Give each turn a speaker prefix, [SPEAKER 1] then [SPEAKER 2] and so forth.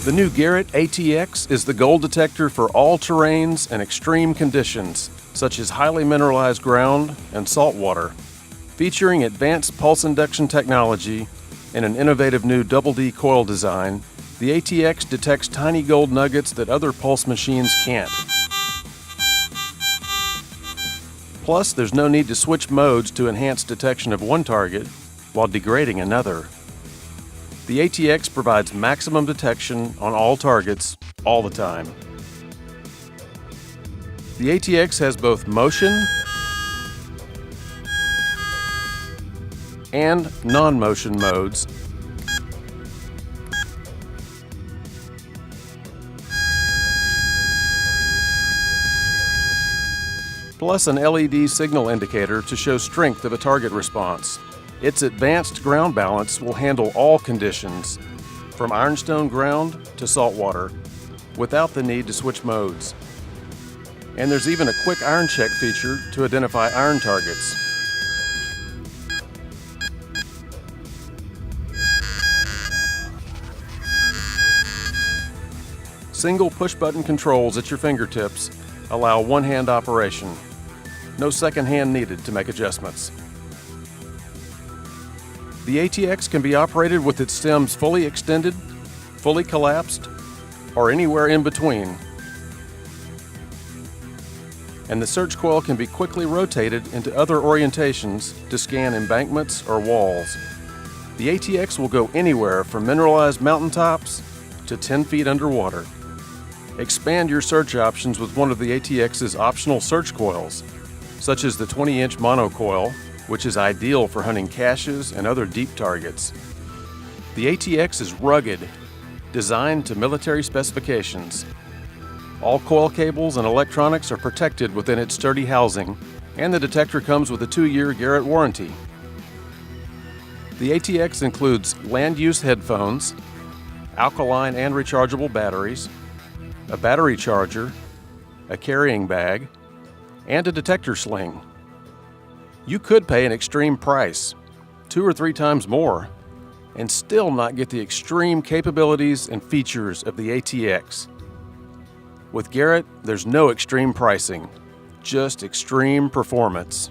[SPEAKER 1] The new Garrett ATX is the gold detector for all terrains and extreme conditions, such as highly mineralized ground and salt water. Featuring advanced pulse induction technology and an innovative new double D coil design, the ATX detects tiny gold nuggets that other pulse machines can't. Plus, there's no need to switch modes to enhance detection of one target while degrading another. The ATX provides maximum detection on all targets, all the time. The ATX has both motion and non-motion modes. Plus an LED signal indicator to show strength of a target response. Its advanced ground balance will handle all conditions, from ironstone ground to saltwater, without the need to switch modes. And there's even a quick iron check feature to identify iron targets. Single push-button controls at your fingertips allow one-hand operation. No second hand needed to make adjustments. The ATX can be operated with its stems fully extended, fully collapsed, or anywhere in between. And the search coil can be quickly rotated into other orientations to scan embankments or walls. The ATX will go anywhere from mineralized mountaintops to 10 feet underwater. Expand your search options with one of the ATX's optional search coils, such as the 20-inch monocoil, which is ideal for hunting caches and other deep targets. The ATX is rugged, designed to military specifications. All coil cables and electronics are protected within its sturdy housing, and the detector comes with a 2-year Garrett warranty. The ATX includes land-use headphones, alkaline and rechargeable batteries, a battery charger, a carrying bag, and a detector sling. You could pay an extreme price, 2 or 3 times more, and still not get the extreme capabilities and features of the ATX. With Garrett, there's no extreme pricing, just extreme performance.